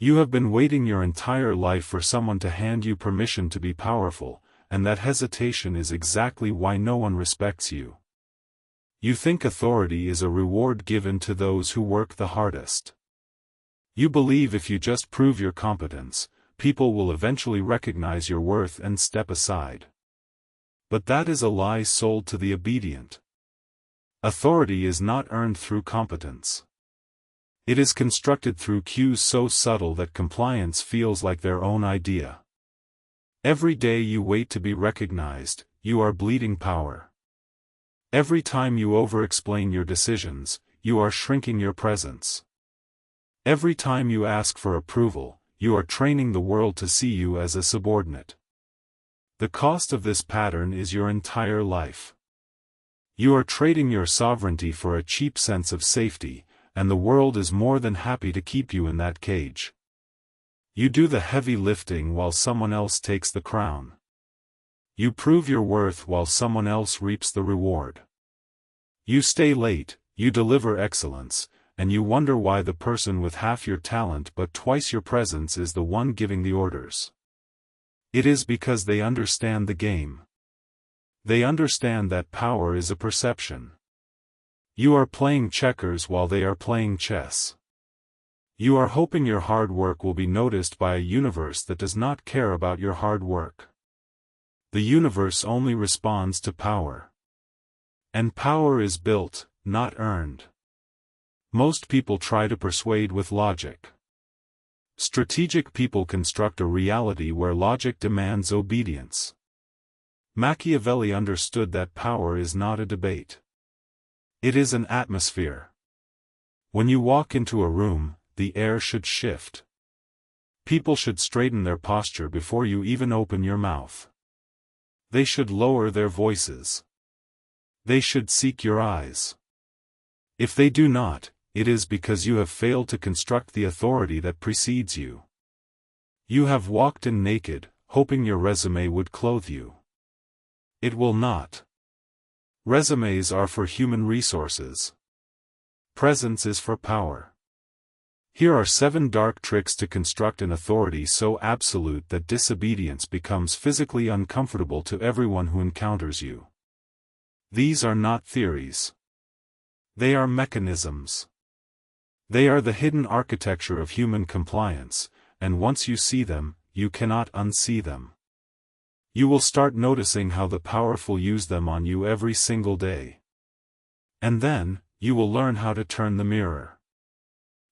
You have been waiting your entire life for someone to hand you permission to be powerful, and that hesitation is exactly why no one respects you. You think authority is a reward given to those who work the hardest. You believe if you just prove your competence, people will eventually recognize your worth and step aside. But that is a lie sold to the obedient. Authority is not earned through competence. It is constructed through cues so subtle that compliance feels like their own idea. Every day you wait to be recognized, you are bleeding power. Every time you over-explain your decisions, you are shrinking your presence. Every time you ask for approval, you are training the world to see you as a subordinate. The cost of this pattern is your entire life. You are trading your sovereignty for a cheap sense of safety, and the world is more than happy to keep you in that cage. You do the heavy lifting while someone else takes the crown. You prove your worth while someone else reaps the reward. You stay late, you deliver excellence, and you wonder why the person with half your talent but twice your presence is the one giving the orders. It is because they understand the game. They understand that power is a perception. You are playing checkers while they are playing chess. You are hoping your hard work will be noticed by a universe that does not care about your hard work. The universe only responds to power. And power is built, not earned. Most people try to persuade with logic. Strategic people construct a reality where logic demands obedience. Machiavelli understood that power is not a debate. It is an atmosphere. When you walk into a room, the air should shift. People should straighten their posture before you even open your mouth. They should lower their voices. They should seek your eyes. If they do not, it is because you have failed to construct the authority that precedes you. You have walked in naked, hoping your resume would clothe you. It will not. Resumes are for human resources. Presence is for power. Here are 7 dark tricks to construct an authority so absolute that disobedience becomes physically uncomfortable to everyone who encounters you. These are not theories. They are mechanisms. They are the hidden architecture of human compliance, and once you see them, you cannot unsee them. You will start noticing how the powerful use them on you every single day. And then, you will learn how to turn the mirror.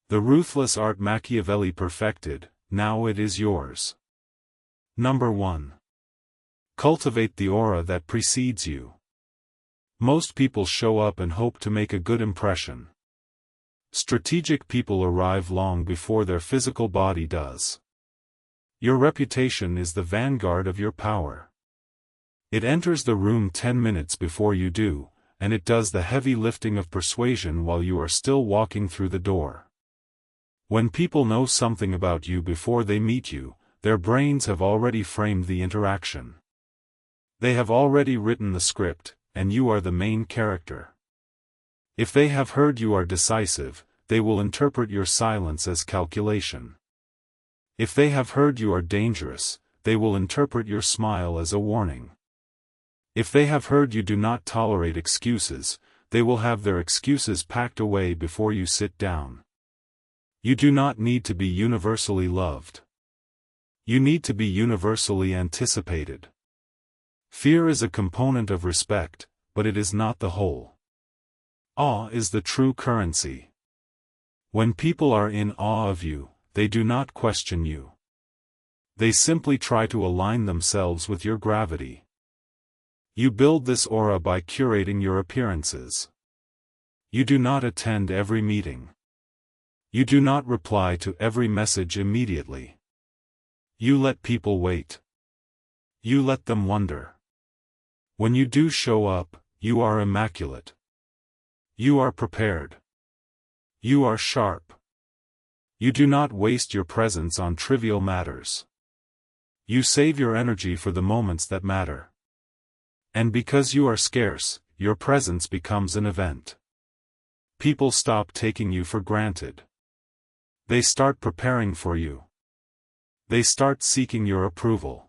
The ruthless art Machiavelli perfected, now it is yours. Number 1. Cultivate the aura that precedes you. Most people show up and hope to make a good impression. Strategic people arrive long before their physical body does. Your reputation is the vanguard of your power. It enters the room 10 minutes before you do, and it does the heavy lifting of persuasion while you are still walking through the door. When people know something about you before they meet you, their brains have already framed the interaction. They have already written the script, and you are the main character. If they have heard you are decisive, they will interpret your silence as calculation. If they have heard you are dangerous, they will interpret your smile as a warning. If they have heard you do not tolerate excuses, they will have their excuses packed away before you sit down. You do not need to be universally loved. You need to be universally anticipated. Fear is a component of respect, but it is not the whole. Awe is the true currency. When people are in awe of you, they do not question you. They simply try to align themselves with your gravity. You build this aura by curating your appearances. You do not attend every meeting. You do not reply to every message immediately. You let people wait. You let them wonder. When you do show up, you are immaculate. You are prepared. You are sharp. You do not waste your presence on trivial matters. You save your energy for the moments that matter. And because you are scarce, your presence becomes an event. People stop taking you for granted. They start preparing for you. They start seeking your approval.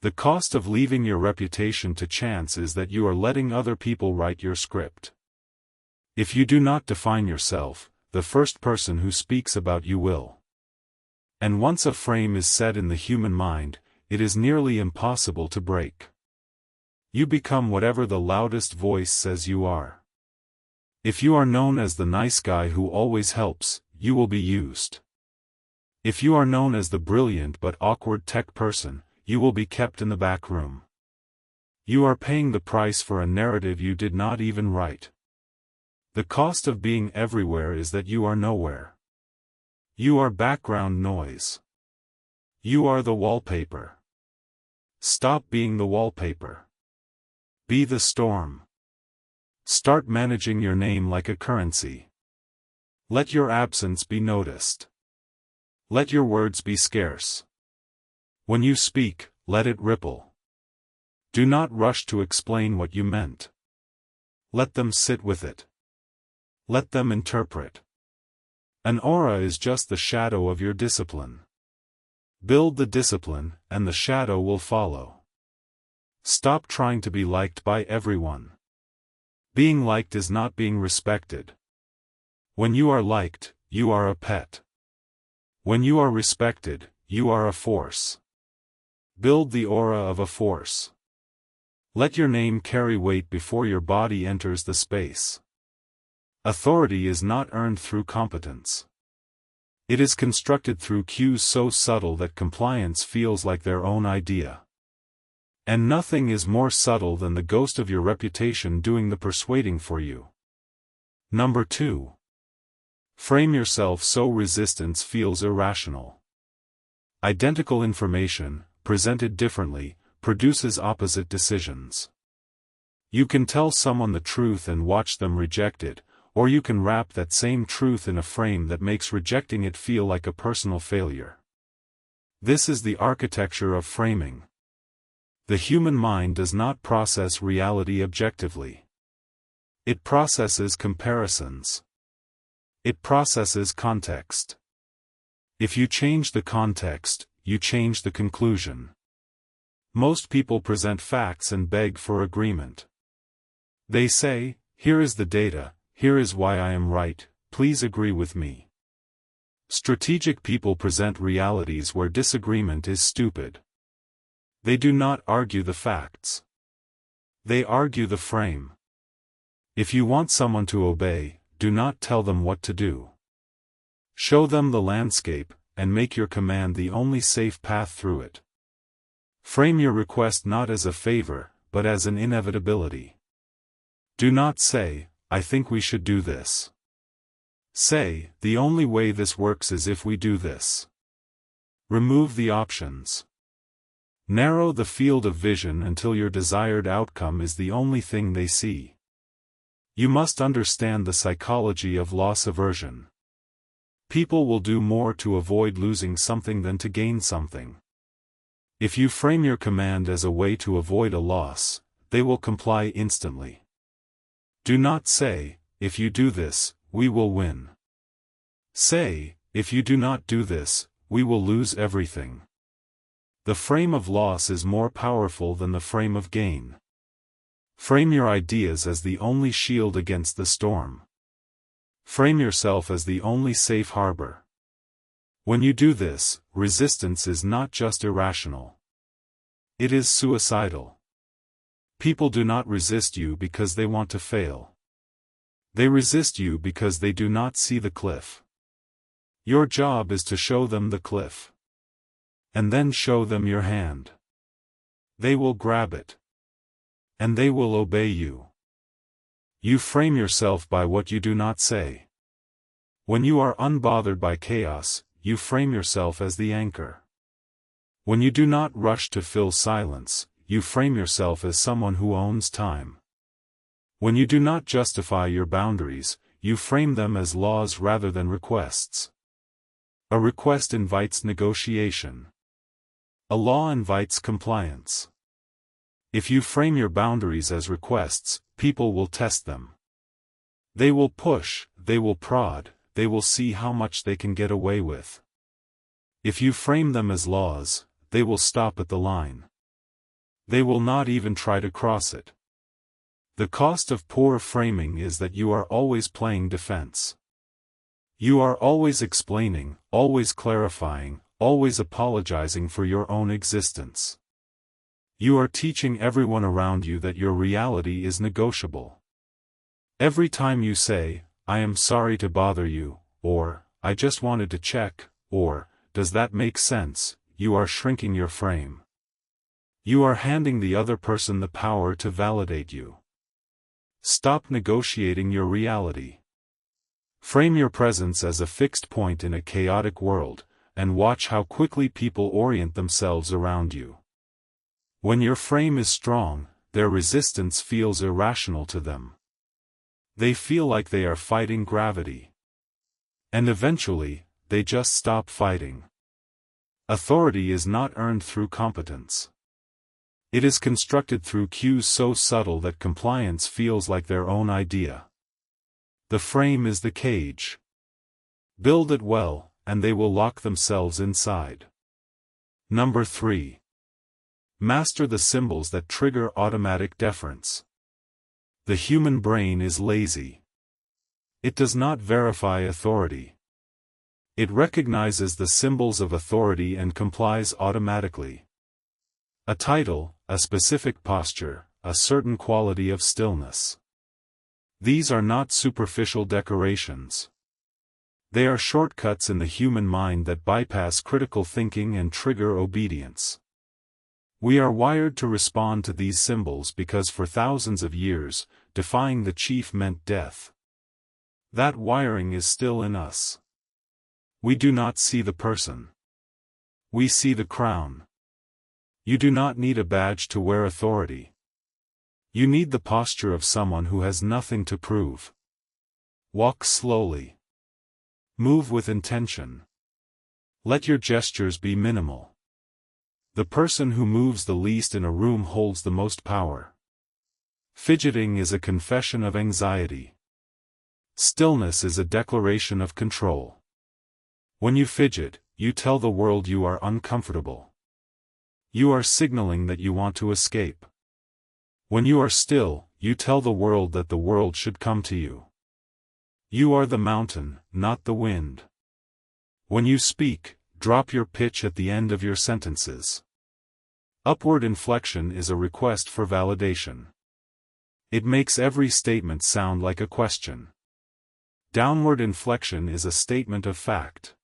The cost of leaving your reputation to chance is that you are letting other people write your script. If you do not define yourself, the first person who speaks about you will. And once a frame is set in the human mind, it is nearly impossible to break. You become whatever the loudest voice says you are. If you are known as the nice guy who always helps, you will be used. If you are known as the brilliant but awkward tech person, you will be kept in the back room. You are paying the price for a narrative you did not even write. The cost of being everywhere is that you are nowhere. You are background noise. You are the wallpaper. Stop being the wallpaper. Be the storm. Start managing your name like a currency. Let your absence be noticed. Let your words be scarce. When you speak, let it ripple. Do not rush to explain what you meant. Let them sit with it. Let them interpret. An aura is just the shadow of your discipline. Build the discipline, and the shadow will follow. Stop trying to be liked by everyone. Being liked is not being respected. When you are liked, you are a pet. When you are respected, you are a force. Build the aura of a force. Let your name carry weight before your body enters the space. Authority is not earned through competence. It is constructed through cues so subtle that compliance feels like their own idea. And nothing is more subtle than the ghost of your reputation doing the persuading for you. Number 2. Frame yourself so resistance feels irrational. Identical information, presented differently, produces opposite decisions. You can tell someone the truth and watch them reject it, or you can wrap that same truth in a frame that makes rejecting it feel like a personal failure. This is the architecture of framing. The human mind does not process reality objectively. It processes comparisons. It processes context. If you change the context, you change the conclusion. Most people present facts and beg for agreement. They say, "Here is the data, here is why I am right, please agree with me." Strategic people present realities where disagreement is stupid. They do not argue the facts. They argue the frame. If you want someone to obey, do not tell them what to do. Show them the landscape, and make your command the only safe path through it. Frame your request not as a favor, but as an inevitability. Do not say, "I think we should do this." Say, "The only way this works is if we do this." Remove the options. Narrow the field of vision until your desired outcome is the only thing they see. You must understand the psychology of loss aversion. People will do more to avoid losing something than to gain something. If you frame your command as a way to avoid a loss, they will comply instantly. Do not say, "If you do this, we will win." Say, "If you do not do this, we will lose everything." The frame of loss is more powerful than the frame of gain. Frame your ideas as the only shield against the storm. Frame yourself as the only safe harbor. When you do this, resistance is not just irrational. It is suicidal. People do not resist you because they want to fail. They resist you because they do not see the cliff. Your job is to show them the cliff. And then show them your hand. They will grab it. And they will obey you. You frame yourself by what you do not say. When you are unbothered by chaos, you frame yourself as the anchor. When you do not rush to fill silence, you frame yourself as someone who owns time. When you do not justify your boundaries, you frame them as laws rather than requests. A request invites negotiation. A law invites compliance. If you frame your boundaries as requests, people will test them. They will push, they will prod, they will see how much they can get away with. If you frame them as laws, they will stop at the line. They will not even try to cross it. The cost of poor framing is that you are always playing defense. You are always explaining, always clarifying, always apologizing for your own existence. You are teaching everyone around you that your reality is negotiable. Every time you say, "I am sorry to bother you," or, "I just wanted to check," or, "Does that make sense?" you are shrinking your frame. You are handing the other person the power to validate you. Stop negotiating your reality. Frame your presence as a fixed point in a chaotic world, and watch how quickly people orient themselves around you. When your frame is strong, their resistance feels irrational to them. They feel like they are fighting gravity. And eventually, they just stop fighting. Authority is not earned through competence. It is constructed through cues so subtle that compliance feels like their own idea. The frame is the cage. Build it well, and they will lock themselves inside. Number 3. Master the symbols that trigger automatic deference. The human brain is lazy. It does not verify authority. It recognizes the symbols of authority and complies automatically. A title, a specific posture, a certain quality of stillness. These are not superficial decorations. They are shortcuts in the human mind that bypass critical thinking and trigger obedience. We are wired to respond to these symbols because for thousands of years, defying the chief meant death. That wiring is still in us. We do not see the person. We see the crown. You do not need a badge to wear authority. You need the posture of someone who has nothing to prove. Walk slowly. Move with intention. Let your gestures be minimal. The person who moves the least in a room holds the most power. Fidgeting is a confession of anxiety. Stillness is a declaration of control. When you fidget, you tell the world you are uncomfortable. You are signaling that you want to escape. When you are still, you tell the world that the world should come to you. You are the mountain, not the wind. When you speak, drop your pitch at the end of your sentences. Upward inflection is a request for validation. It makes every statement sound like a question. Downward inflection is a statement of fact.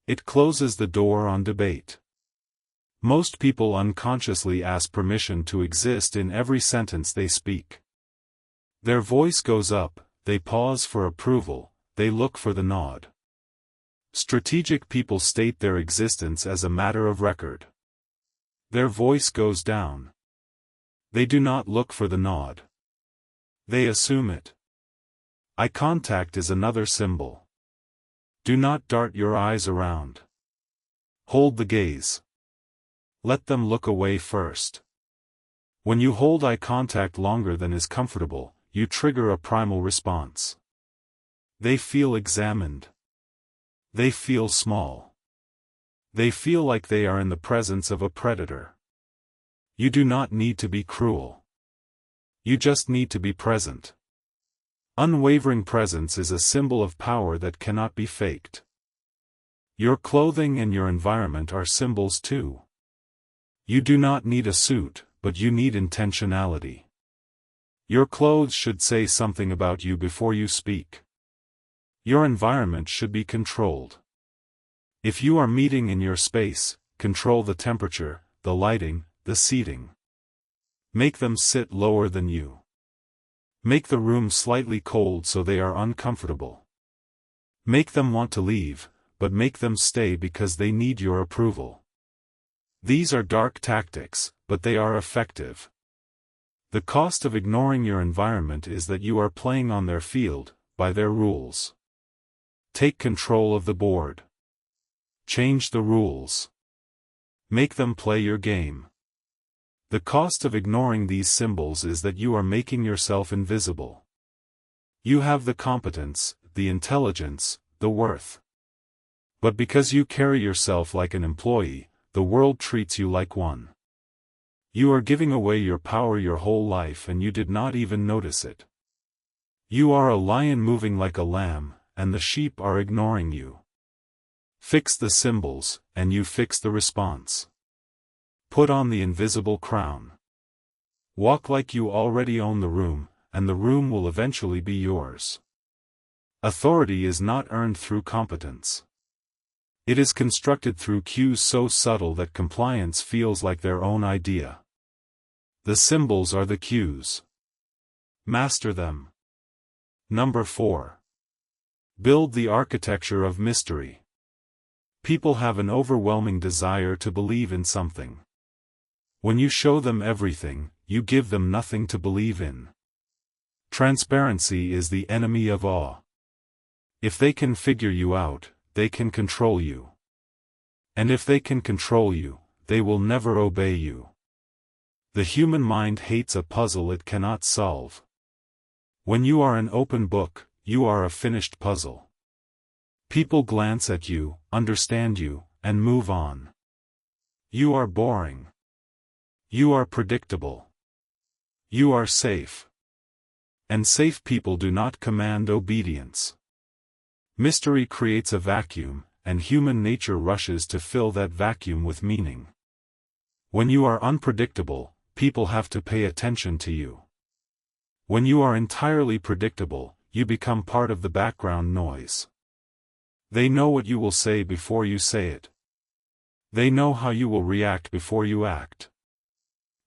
It closes the door on debate. Most people unconsciously ask permission to exist in every sentence they speak. Their voice goes up, they pause for approval, they look for the nod. Strategic people state their existence as a matter of record. Their voice goes down. They do not look for the nod. They assume it. Eye contact is another symbol. Do not dart your eyes around. Hold the gaze. Let them look away first. When you hold eye contact longer than is comfortable, you trigger a primal response. They feel examined. They feel small. They feel like they are in the presence of a predator. You do not need to be cruel. You just need to be present. Unwavering presence is a symbol of power that cannot be faked. Your clothing and your environment are symbols too. You do not need a suit, but you need intentionality. Your clothes should say something about you before you speak. Your environment should be controlled. If you are meeting in your space, control the temperature, the lighting, the seating. Make them sit lower than you. Make the room slightly cold so they are uncomfortable. Make them want to leave, but make them stay because they need your approval. These are dark tactics, but they are effective. The cost of ignoring your environment is that you are playing on their field, by their rules. Take control of the board. Change the rules. Make them play your game. The cost of ignoring these symbols is that you are making yourself invisible. You have the competence, the intelligence, the worth. But because you carry yourself like an employee, the world treats you like one. You are giving away your power your whole life and you did not even notice it. You are a lion moving like a lamb, and the sheep are ignoring you. Fix the symbols, and you fix the response. Put on the invisible crown. Walk like you already own the room, and the room will eventually be yours. Authority is not earned through competence. It is constructed through cues so subtle that compliance feels like their own idea. The symbols are the cues. Master them. Number 4. Build the architecture of mystery. People have an overwhelming desire to believe in something. When you show them everything, you give them nothing to believe in. Transparency is the enemy of awe. If they can figure you out, they can control you. And if they can control you, they will never obey you. The human mind hates a puzzle it cannot solve. When you are an open book, you are a finished puzzle. People glance at you, understand you, and move on. You are boring. You are predictable. You are safe. And safe people do not command obedience. Mystery creates a vacuum, and human nature rushes to fill that vacuum with meaning. When you are unpredictable, people have to pay attention to you. When you are entirely predictable, you become part of the background noise. They know what you will say before you say it. They know how you will react before you act.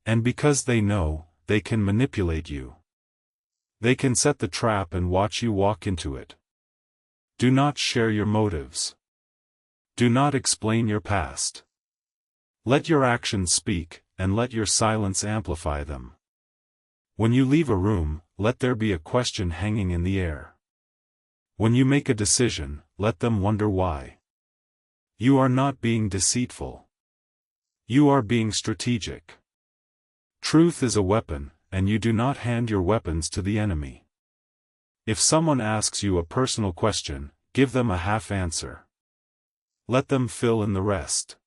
And because they know, they can manipulate you. They can set the trap and watch you walk into it. Do not share your motives. Do not explain your past. Let your actions speak, and let your silence amplify them. When you leave a room, let there be a question hanging in the air. When you make a decision, let them wonder why. You are not being deceitful. You are being strategic. Truth is a weapon, and you do not hand your weapons to the enemy. If someone asks you a personal question, give them a half answer. Let them fill in the rest.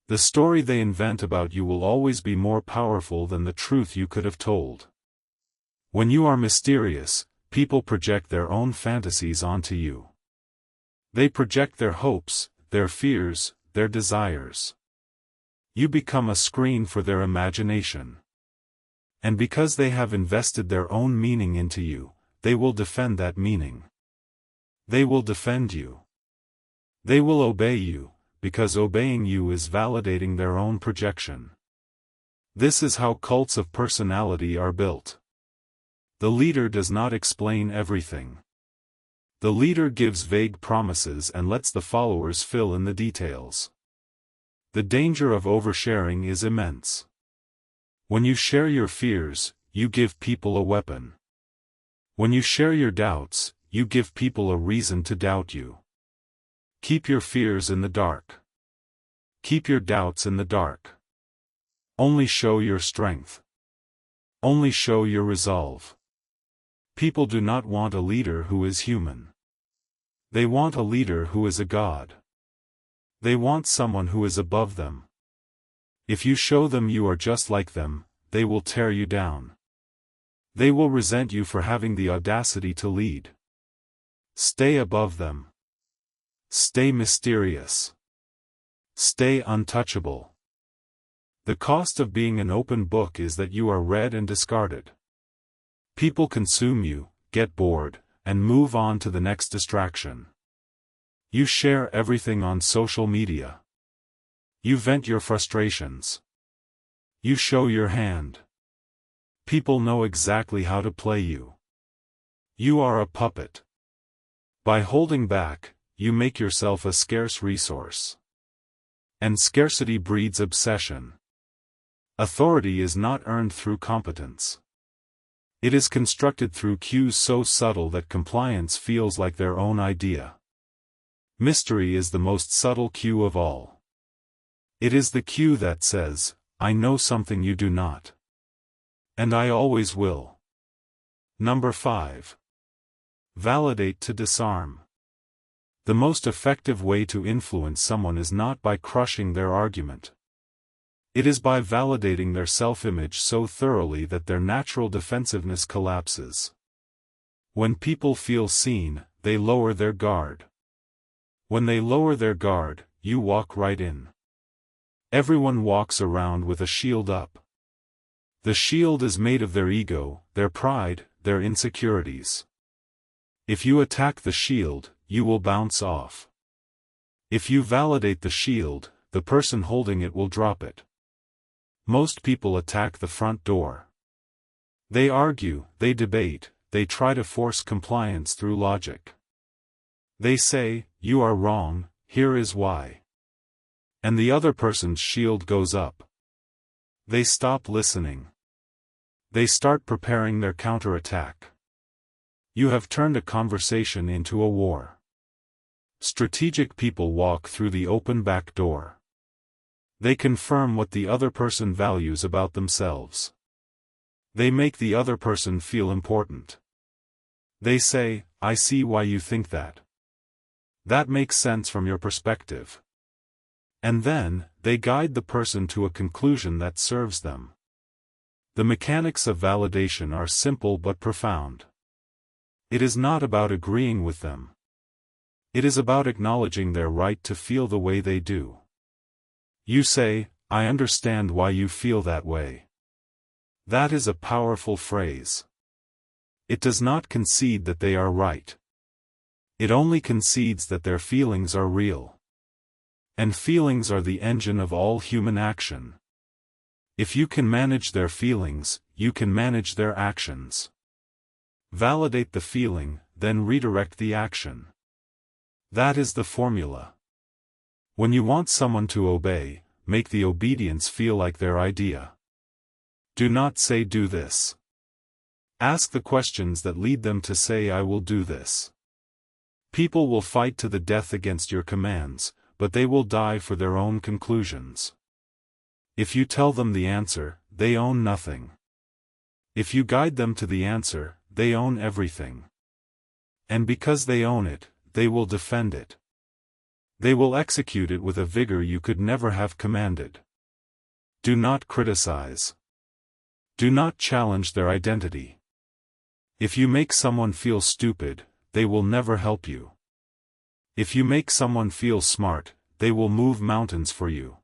The story they invent about you will always be more powerful than the truth you could have told. When you are mysterious, people project their own fantasies onto you. They project their hopes, their fears, their desires. You become a screen for their imagination. And because they have invested their own meaning into you, they will defend that meaning. They will defend you. They will obey you, because obeying you is validating their own projection. This is how cults of personality are built. The leader does not explain everything. The leader gives vague promises and lets the followers fill in the details. The danger of oversharing is immense. When you share your fears, you give people a weapon. When you share your doubts, you give people a reason to doubt you. Keep your fears in the dark. Keep your doubts in the dark. Only show your strength. Only show your resolve. People do not want a leader who is human. They want a leader who is a god. They want someone who is above them. If you show them you are just like them, they will tear you down. They will resent you for having the audacity to lead. Stay above them. Stay mysterious. Stay untouchable. The cost of being an open book is that you are read and discarded. People consume you, get bored, and move on to the next distraction. You share everything on social media. You vent your frustrations. You show your hand. People know exactly how to play you. You are a puppet. By holding back, you make yourself a scarce resource. And scarcity breeds obsession. Authority is not earned through competence. It is constructed through cues so subtle that compliance feels like their own idea. Mystery is the most subtle cue of all. It is the cue that says, I know something you do not. And I always will. Number 5. Validate to disarm. The most effective way to influence someone is not by crushing their argument. It is by validating their self-image so thoroughly that their natural defensiveness collapses. When people feel seen, they lower their guard. When they lower their guard, you walk right in. Everyone walks around with a shield up. The shield is made of their ego, their pride, their insecurities. If you attack the shield, you will bounce off. If you validate the shield, the person holding it will drop it. Most people attack the front door. They argue, they debate, they try to force compliance through logic. They say, "You are wrong, here is why." And the other person's shield goes up. They stop listening. They start preparing their counterattack. You have turned a conversation into a war. Strategic people walk through the open back door. They confirm what the other person values about themselves. They make the other person feel important. They say, "I see why you think that. That makes sense from your perspective." And then, they guide the person to a conclusion that serves them. The mechanics of validation are simple but profound. It is not about agreeing with them. It is about acknowledging their right to feel the way they do. You say, "I understand why you feel that way." That is a powerful phrase. It does not concede that they are right. It only concedes that their feelings are real. And feelings are the engine of all human action. If you can manage their feelings, you can manage their actions. Validate the feeling, then redirect the action. That is the formula. When you want someone to obey, make the obedience feel like their idea. Do not say "do this." Ask the questions that lead them to say "I will do this." People will fight to the death against your commands, but they will die for their own conclusions. If you tell them the answer, they own nothing. If you guide them to the answer, they own everything. And because they own it, they will defend it. They will execute it with a vigor you could never have commanded. Do not criticize. Do not challenge their identity. If you make someone feel stupid, they will never help you. If you make someone feel smart, they will move mountains for you.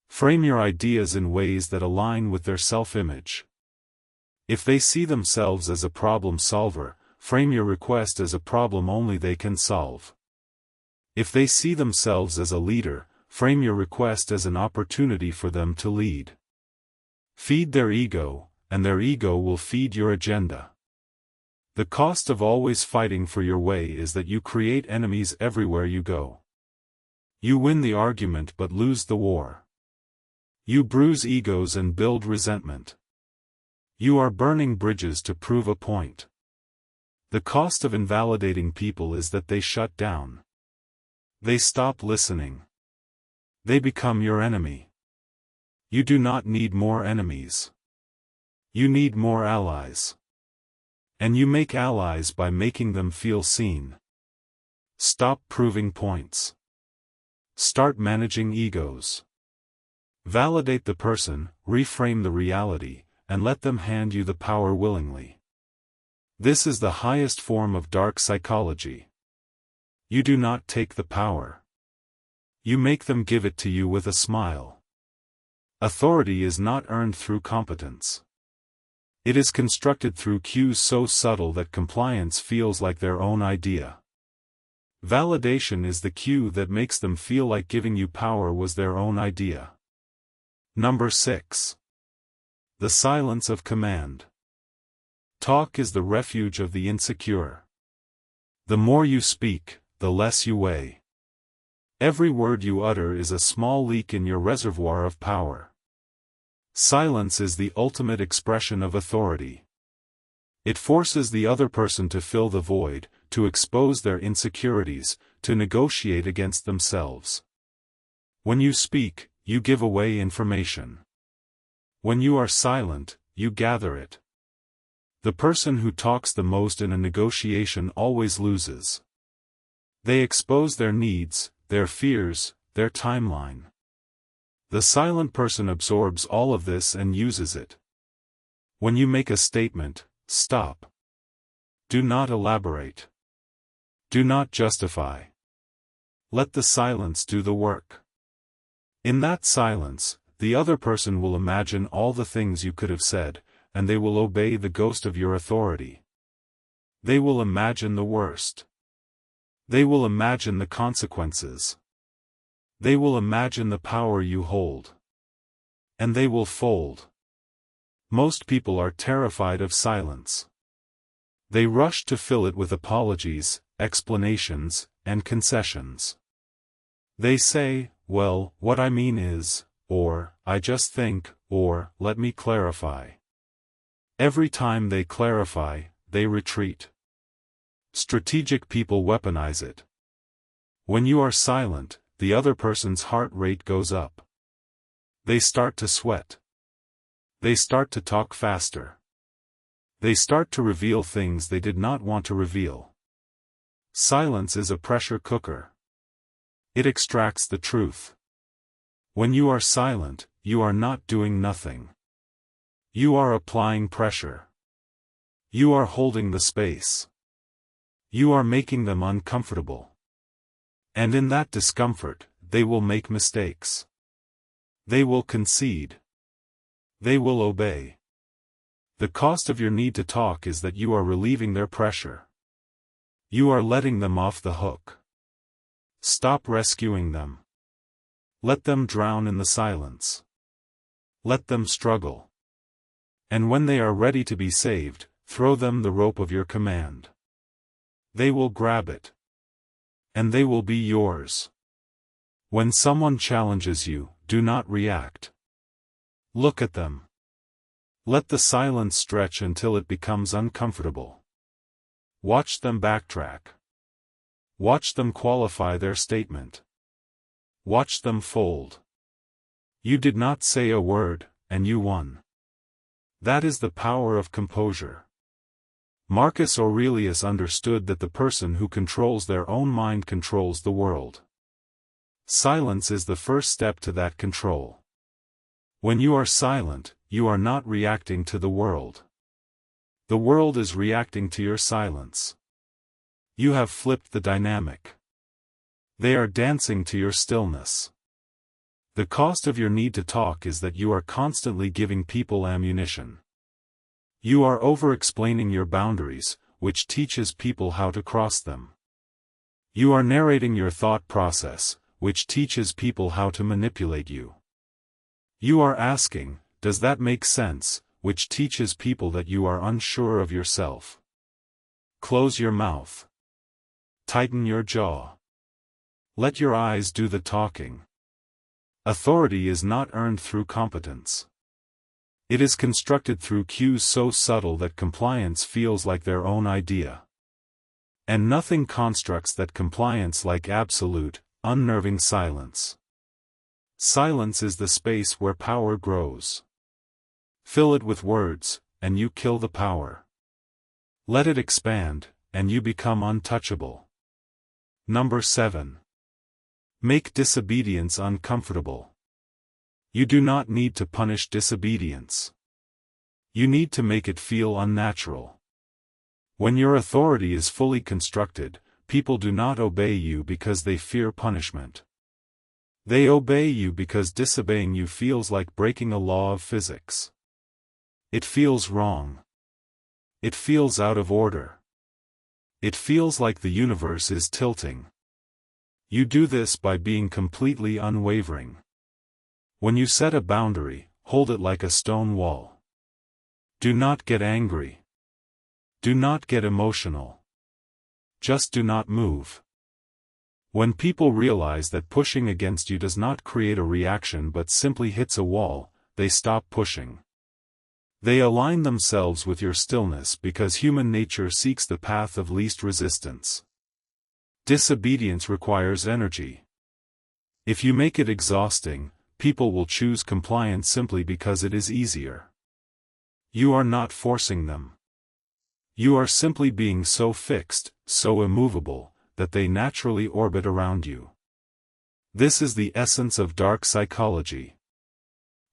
Frame your ideas in ways that align with their self-image. If they see themselves as a problem solver, frame your request as a problem only they can solve. If they see themselves as a leader, frame your request as an opportunity for them to lead. Feed their ego, and their ego will feed your agenda. The cost of always fighting for your way is that you create enemies everywhere you go. You win the argument but lose the war. You bruise egos and build resentment. You are burning bridges to prove a point. The cost of invalidating people is that they shut down. They stop listening. They become your enemy. You do not need more enemies. You need more allies. And you make allies by making them feel seen. Stop proving points. Start managing egos. Validate the person, reframe the reality, and let them hand you the power willingly. This is the highest form of dark psychology. You do not take the power. You make them give it to you with a smile. Authority is not earned through competence. It is constructed through cues so subtle that compliance feels like their own idea. Validation is the cue that makes them feel like giving you power was their own idea. Number 6. The silence of command. Talk is the refuge of the insecure. The more you speak, the less you weigh. Every word you utter is a small leak in your reservoir of power. Silence is the ultimate expression of authority. It forces the other person to fill the void, to expose their insecurities, to negotiate against themselves. When you speak, you give away information. When you are silent, you gather it. The person who talks the most in a negotiation always loses. They expose their needs, their fears, their timeline. The silent person absorbs all of this and uses it. When you make a statement, stop. Do not elaborate. Do not justify. Let the silence do the work. In that silence, the other person will imagine all the things you could have said, and they will obey the ghost of your authority. They will imagine the worst. They will imagine the consequences. They will imagine the power you hold. And they will fold. Most people are terrified of silence. They rush to fill it with apologies, explanations, and concessions. They say, well, what I mean is, or, I just think, or, let me clarify. Every time they clarify, they retreat. Strategic people weaponize it. When you are silent, the other person's heart rate goes up. They start to sweat. They start to talk faster. They start to reveal things they did not want to reveal. Silence is a pressure cooker. It extracts the truth. When you are silent, you are not doing nothing. You are applying pressure. You are holding the space. You are making them uncomfortable. And in that discomfort, they will make mistakes. They will concede. They will obey. The cost of your need to talk is that you are relieving their pressure. You are letting them off the hook. Stop rescuing them. Let them drown in the silence. Let them struggle. And when they are ready to be saved, throw them the rope of your command. They will grab it. And they will be yours. When someone challenges you, do not react. Look at them. Let the silence stretch until it becomes uncomfortable. Watch them backtrack. Watch them qualify their statement. Watch them fold. You did not say a word, and you won. That is the power of composure. Marcus Aurelius understood that the person who controls their own mind controls the world. Silence is the first step to that control. When you are silent, you are not reacting to the world. The world is reacting to your silence. You have flipped the dynamic. They are dancing to your stillness. The cost of your need to talk is that you are constantly giving people ammunition. You are over-explaining your boundaries, which teaches people how to cross them. You are narrating your thought process, which teaches people how to manipulate you. You are asking, does that make sense, which teaches people that you are unsure of yourself. Close your mouth. Tighten your jaw. Let your eyes do the talking. Authority is not earned through competence. It is constructed through cues so subtle that compliance feels like their own idea. And nothing constructs that compliance like absolute, unnerving silence. Silence is the space where power grows. Fill it with words, and you kill the power. Let it expand, and you become untouchable. Number 7. Make disobedience uncomfortable. You do not need to punish disobedience. You need to make it feel unnatural. When your authority is fully constructed, people do not obey you because they fear punishment. They obey you because disobeying you feels like breaking a law of physics. It feels wrong. It feels out of order. It feels like the universe is tilting. You do this by being completely unwavering. When you set a boundary, hold it like a stone wall. Do not get angry. Do not get emotional. Just do not move. When people realize that pushing against you does not create a reaction but simply hits a wall, they stop pushing. They align themselves with your stillness because human nature seeks the path of least resistance. Disobedience requires energy. If you make it exhausting, people will choose compliance simply because it is easier. You are not forcing them. You are simply being so fixed, so immovable, that they naturally orbit around you. This is the essence of dark psychology.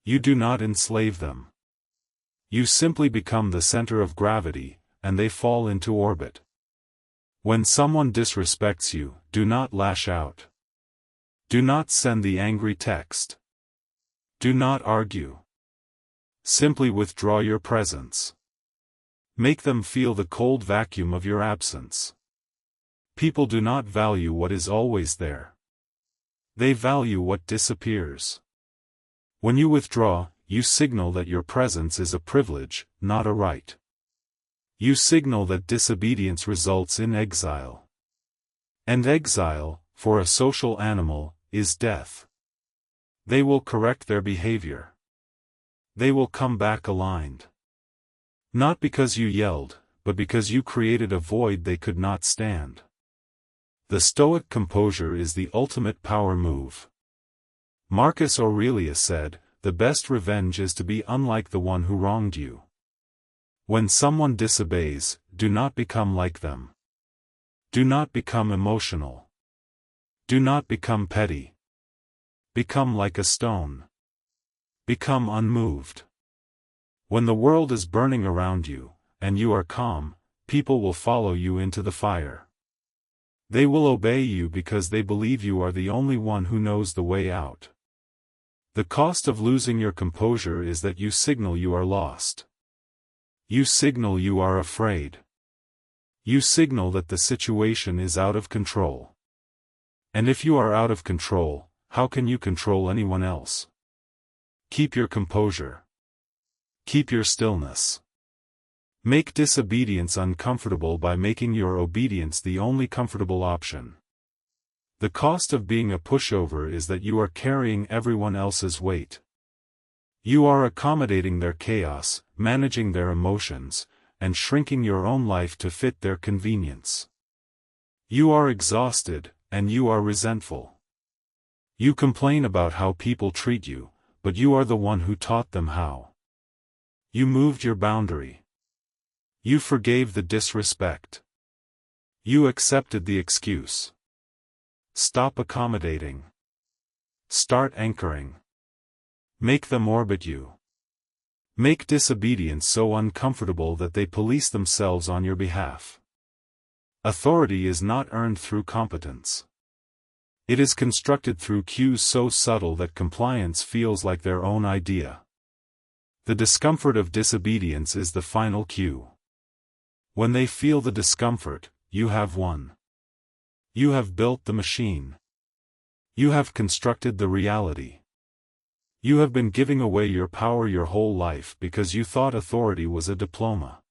You do not enslave them. You simply become the center of gravity, and they fall into orbit. When someone disrespects you, do not lash out. Do not send the angry text. Do not argue. Simply withdraw your presence. Make them feel the cold vacuum of your absence. People do not value what is always there. They value what disappears. When you withdraw, you signal that your presence is a privilege, not a right. You signal that disobedience results in exile. And exile, for a social animal, is death. They will correct their behavior. They will come back aligned. Not because you yelled, but because you created a void they could not stand. The Stoic composure is the ultimate power move. Marcus Aurelius said, "The best revenge is to be unlike the one who wronged you." When someone disobeys, do not become like them. Do not become emotional. Do not become petty. Become like a stone. Become unmoved. When the world is burning around you, and you are calm, people will follow you into the fire. They will obey you because they believe you are the only one who knows the way out. The cost of losing your composure is that you signal you are lost. You signal you are afraid. You signal that the situation is out of control. And if you are out of control, how can you control anyone else? Keep your composure. Keep your stillness. Make disobedience uncomfortable by making your obedience the only comfortable option. The cost of being a pushover is that you are carrying everyone else's weight. You are accommodating their chaos, managing their emotions, and shrinking your own life to fit their convenience. You are exhausted, and you are resentful. You complain about how people treat you, but you are the one who taught them how. You moved your boundary. You forgave the disrespect. You accepted the excuse. Stop accommodating. Start anchoring. Make them orbit you. Make disobedience so uncomfortable that they police themselves on your behalf. Authority is not earned through competence. It is constructed through cues so subtle that compliance feels like their own idea. The discomfort of disobedience is the final cue. When they feel the discomfort, you have won. You have built the machine. You have constructed the reality. You have been giving away your power your whole life because you thought authority was a diploma.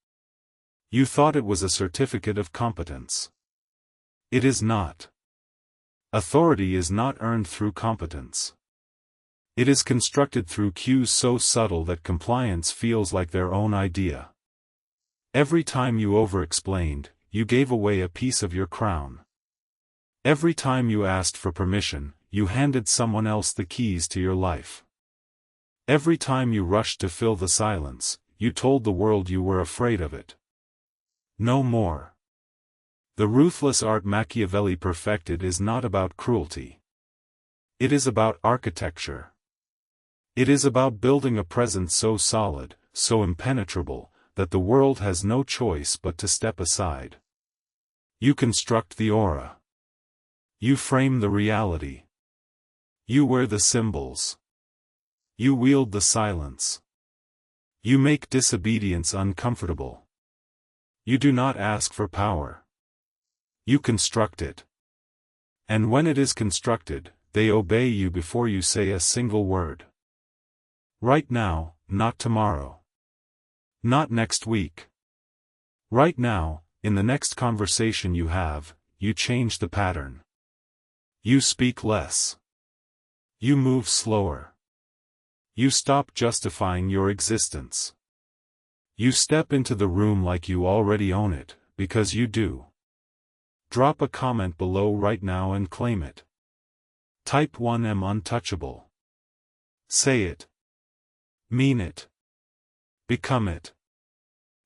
You thought it was a certificate of competence. It is not. Authority is not earned through competence. It is constructed through cues so subtle that compliance feels like their own idea. Every time you over-explained, you gave away a piece of your crown. Every time you asked for permission, you handed someone else the keys to your life. Every time you rushed to fill the silence, you told the world you were afraid of it. No more. The ruthless art Machiavelli perfected is not about cruelty. It is about architecture. It is about building a presence so solid, so impenetrable, that the world has no choice but to step aside. You construct the aura. You frame the reality. You wear the symbols. You wield the silence. You make disobedience uncomfortable. You do not ask for power. You construct it. And when it is constructed, they obey you before you say a single word. Right now, not tomorrow. Not next week. Right now, in the next conversation you have, you change the pattern. You speak less. You move slower. You stop justifying your existence. You step into the room like you already own it, because you do. Drop a comment below right now and claim it. Type 1M untouchable. Say it. Mean it. Become it.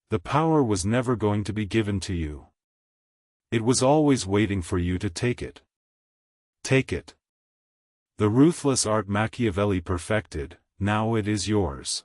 The power was never going to be given to you. It was always waiting for you to take it. Take it. The ruthless art Machiavelli perfected, now it is yours.